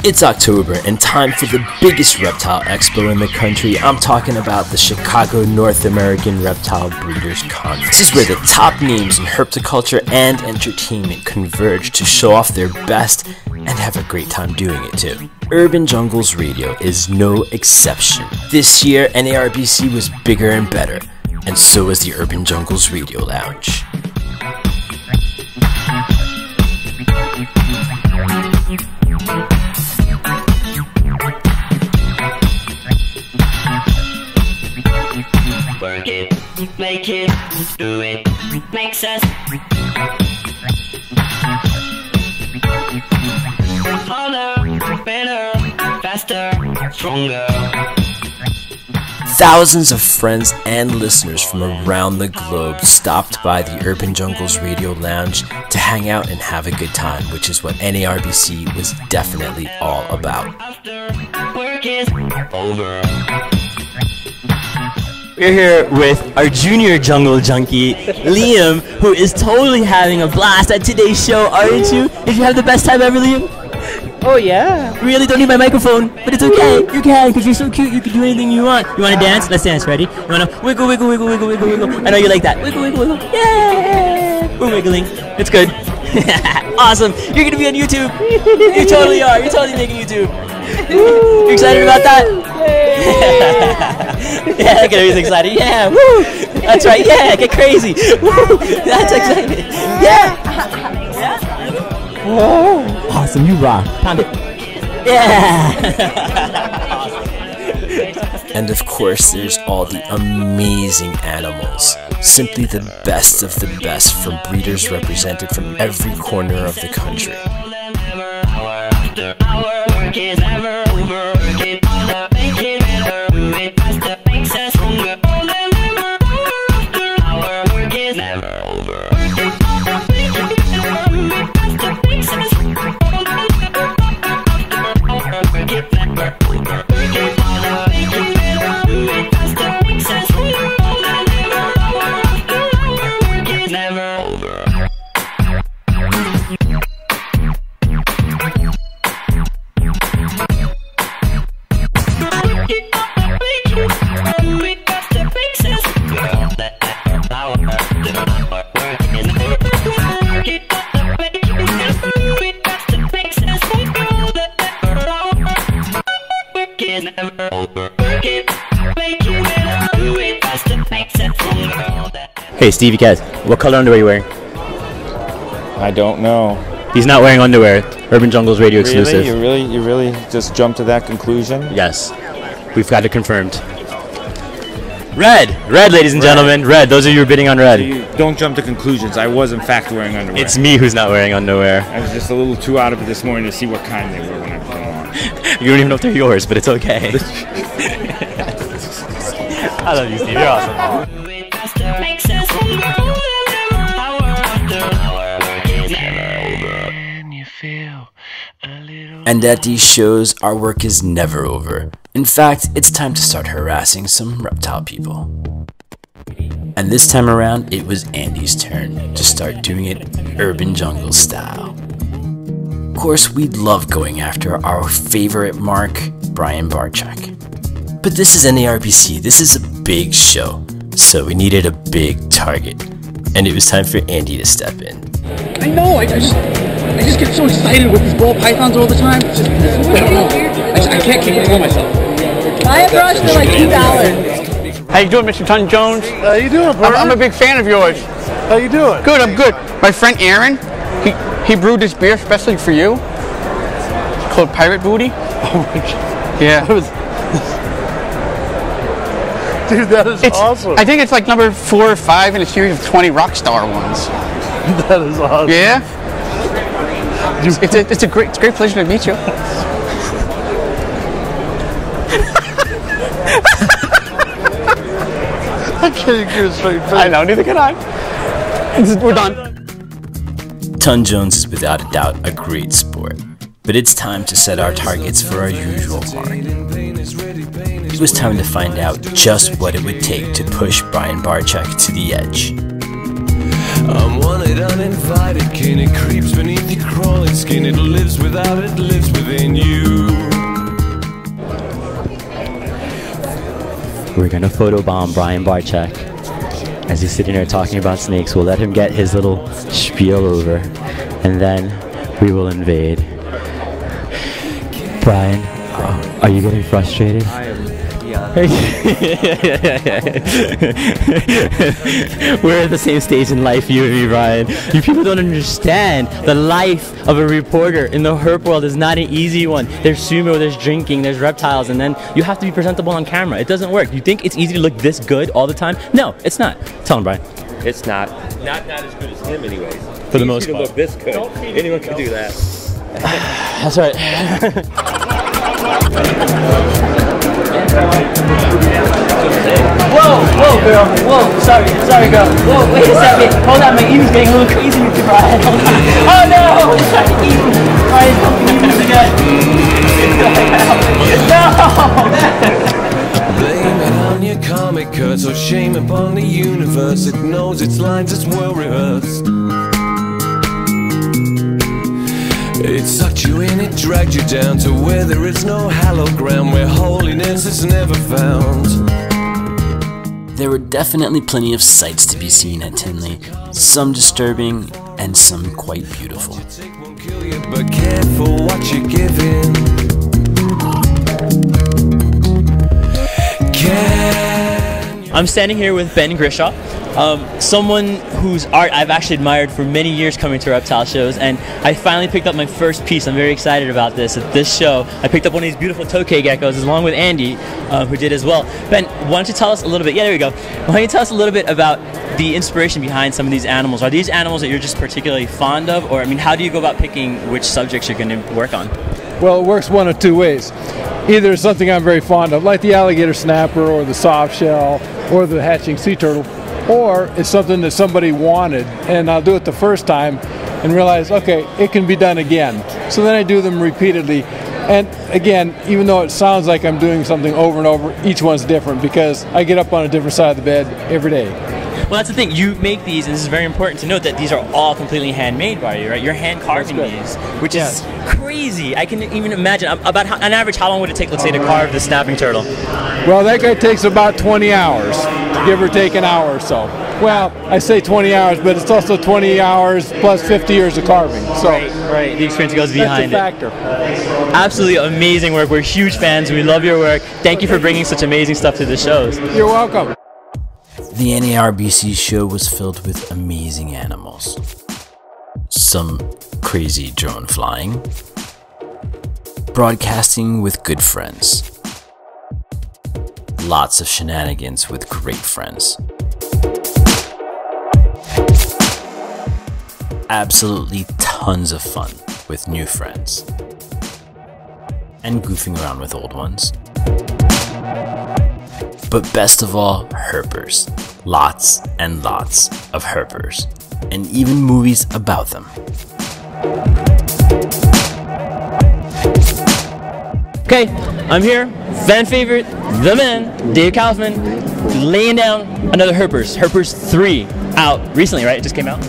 It's October and time for the biggest reptile expo in the country. I'm talking about the Chicago North American Reptile Breeders Conference. This is where the top names in herpetoculture and entertainment converge to show off their best and have a great time doing it too. Urban Jungles Radio is no exception. This year, NARBC was bigger and better, and so was the Urban Jungles Radio Lounge. Work it, make it, do it, makes us harder, better, faster, stronger. Thousands of friends and listeners from around the globe stopped by the Urban Jungles Radio Lounge to hang out and have a good time, which is what NARBC was definitely all about. After work is over. We're here with our junior jungle junkie, Liam, who is totally having a blast at today's show, aren't you? Did you have the best time ever, Liam? Oh yeah. Really? Don't need my microphone, but it's okay. You can, because you're so cute. You can do anything you want. You want to dance? Let's dance. Ready? You want to wiggle, wiggle, wiggle, wiggle, wiggle, wiggle. I know you like that. Wiggle, wiggle, wiggle. Yeah! We're wiggling. It's good. Awesome. You're going to be on YouTube. You totally are. You're totally making YouTube. You excited about that? Yeah, look at him. He's excited. Yeah. Woo! That's right. Yeah, get crazy. Woo! That's exciting. Yeah. Whoa. Awesome, you rock. Pound it. Yeah. And of course, there's all the amazing animals. Simply the best of the best from breeders represented from every corner of the country. Hey, Stevie Kaz, what color underwear are you wearing? I don't know. He's not wearing underwear. Urban Jungles Radio exclusive. You really just jumped to that conclusion? Yes. We've got it confirmed. Red, ladies and gentlemen, red. Those of you who are bidding on red. You don't jump to conclusions. I was in fact wearing underwear. It's me who's not wearing underwear. I was just a little too out of it this morning to see what kind they were when I put them on. You don't even know if they're yours, but it's okay. I love you, Steve. You're awesome. And at these shows, our work is never over. In fact, it's time to start harassing some reptile people. And this time around, it was Andy's turn to start doing it Urban Jungle style. Of course, we'd love going after our favorite mark, Brian Barczyk. But this is NARBC, this is a big show, so we needed a big target. And it was time for Andy to step in. I know, I just get so excited with these ball pythons all the time. It's just, I don't know. I can't control myself. Buy a brush for like $2. How you doing, Mr. Ton Jones? How you doing, partner? I'm a big fan of yours. How you doing? Good, I'm good. My friend Aaron, he brewed this beer especially for you. It's called Pirate Booty. Oh my God. Yeah. Dude, that is awesome. I think it's like number 4 or 5 in a series of 20 Rockstar ones. That is awesome. Yeah? It's a great pleasure to meet you. I can't even get a straight face. I know, neither can I. We're done. Ton Jones is without a doubt a great sport, but it's time to set our targets for our usual mark. It was time to find out just what it would take to push Brian Barczyk to the edge. I'm wanted, uninvited kin. It creeps beneath your crawling skin. It lives without, it lives within you. We're gonna photobomb Brian Barczyk as he's sitting there talking about snakes. We'll let him get his little spiel over, and then we will invade. Brian, are you getting frustrated? We're at the same stage in life, you and me, Brian. You people don't understand. The life of a reporter in the herp world is not an easy one. There's sumo, there's drinking, there's reptiles, and then you have to be presentable on camera. It doesn't work. You think it's easy to look this good all the time? No, it's not. Tell him, Brian. It's not. Not as good as him, anyways. For the most part. Look this good. Anyone can do that. That's right. Whoa, girl. Whoa, sorry, girl. Whoa, wait a second. Hold on, my eating's getting a little crazy with you, Brian. Oh no! I'm trying to eat. Brian, don't be eating again. No! Blame it on your comic cuts, or shame upon the universe. It knows its lines, it's well rehearsed. It sucked you in, it dragged you down to where there is no hallowed ground, where holiness is never found. There were definitely plenty of sights to be seen at Tinley, some disturbing and some quite beautiful. But careful what you give in. I'm standing here with Ben Grishaw, someone whose art I've actually admired for many years coming to reptile shows, and I finally picked up my first piece. I'm very excited about this. At this show, I picked up one of these beautiful tokay geckos along with Andy, who did as well. Ben, why don't you tell us a little bit, yeah, there we go. Why don't you tell us a little bit about the inspiration behind some of these animals? Are these animals that you're just particularly fond of, or I mean, how do you go about picking which subjects you're going to work on? Well, it works one of two ways. Either it's something I'm very fond of, like the alligator snapper or the soft shell or the hatching sea turtle, or it's something that somebody wanted and I'll do it the first time and realize, okay, it can be done again. So then I do them repeatedly. And again, even though it sounds like I'm doing something over and over, each one's different because I get up on a different side of the bed every day. Well, that's the thing. You make these, and this is very important to note that these are all completely handmade by you, right? You're hand carving these, which is crazy. I can even imagine. About on average, how long would it take, let's say, to carve the snapping turtle? Well, that guy takes about 20 hours, give or take an hour or so. Well, I say 20 hours, but it's also 20 hours plus 50 years of carving. So right. The experience goes behind that's a factor. Absolutely amazing work. We're huge fans. We love your work. Thank you for bringing such amazing stuff to the shows. You're welcome. The NARBC show was filled with amazing animals. Some crazy drone flying. Broadcasting with good friends. Lots of shenanigans with great friends. Absolutely tons of fun with new friends. And goofing around with old ones. But best of all, herpers. Lots and lots of herpers. And even movies about them. Okay, I'm here. Fan favorite, the man, Dave Kaufman, laying down another Herpers. Herpers 3 out recently, right? It just came out?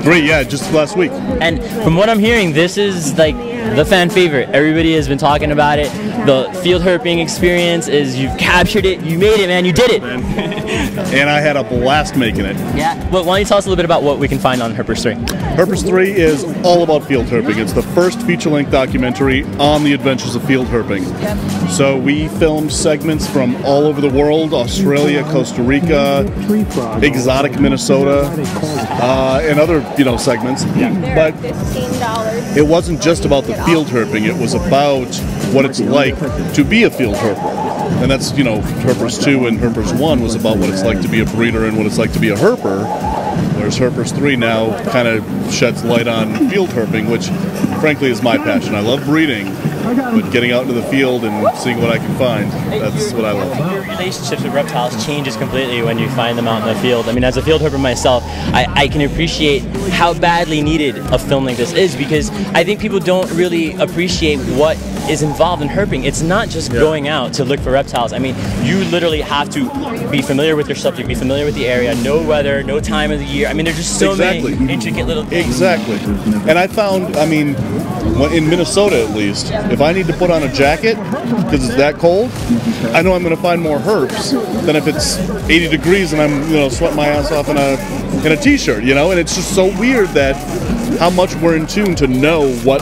3, yeah, just last week. And from what I'm hearing, this is like the fan favorite. Everybody has been talking about it. The field herping experience is, you've captured it, you made it, man, you did it. And I had a blast making it. Yeah. Well, why don't you tell us a little bit about what we can find on Herpers 3? Herpers 3 is all about field herping. It's the first feature-length documentary on the adventures of field herping. So we filmed segments from all over the world, Australia, Costa Rica, exotic Minnesota, and other, segments. But it wasn't just about the field herping, it was about what it's like to be a field herper. And that's, Herpers 2 and Herpers 1 was about what it's like to be a breeder and what it's like to be a herper. Whereas Herpers 3 now kind of sheds light on field herping, which frankly is my passion. I love breeding, but getting out into the field and seeing what I can find, that's what I love. Your relationships with reptiles changes completely when you find them out in the field. I mean, as a field herper myself, I can appreciate how badly needed a film like this is, because I think people don't really appreciate what is involved in herping. It's not just going out to look for reptiles. I mean, you literally have to be familiar with your subject, be familiar with the area, know weather, know time of the year. I mean, there's just so many intricate little things. Exactly. And I found, I mean, in Minnesota at least, if I need to put on a jacket because it's that cold, I know I'm going to find more herps than if it's 80 degrees and I'm, sweating my ass off in a t-shirt, And it's just so weird that how much we're in tune to know what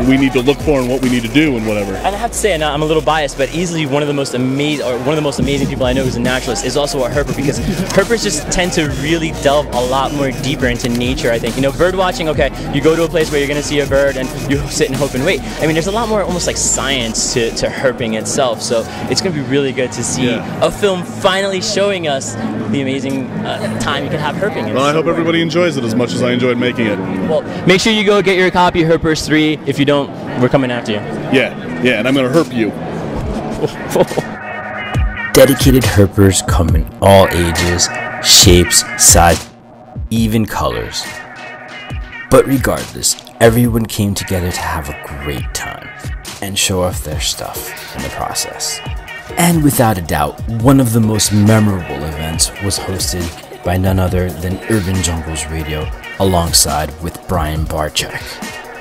we need to look for and what we need to do and whatever. And I have to say, and I'm a little biased, but easily one of the most amazing people I know who's a naturalist is also a herper, because herpers just tend to really delve a lot more deeper into nature, I think. Bird watching, okay, you go to a place where you're going to see a bird and you sit and hope and wait. I mean, there's a lot more almost like science to herping itself, so it's going to be really good to see a film finally showing us the amazing time you can have herping. Well, I hope everybody enjoys it as much as I enjoyed making it. Well, make sure you go get your copy of Herpers 3. If you don't, we're coming after you. Yeah, and I'm going to herp you. Dedicated herpers come in all ages, shapes, size, even colors. But regardless, everyone came together to have a great time and show off their stuff in the process. And without a doubt, one of the most memorable events was hosted by none other than Urban Jungles Radio alongside with Brian Barczyk.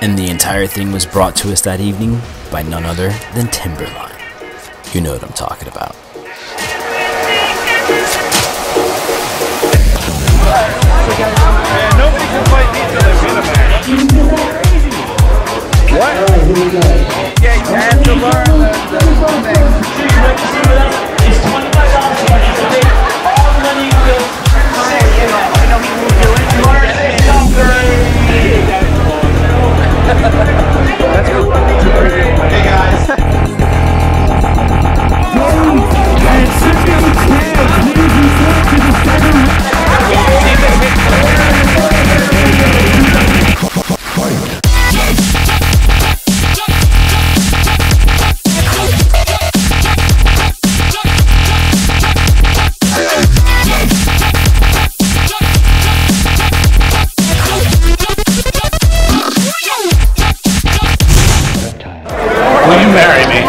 And the entire thing was brought to us that evening by none other than Timberline. You know what I'm talking about. Nobody can fight me till they win a match. What? Yeah, you have to learn the thing. It's $25 to make all the money you will. I know he will do it. You understand? That's cool. Hey guys. Will you marry me?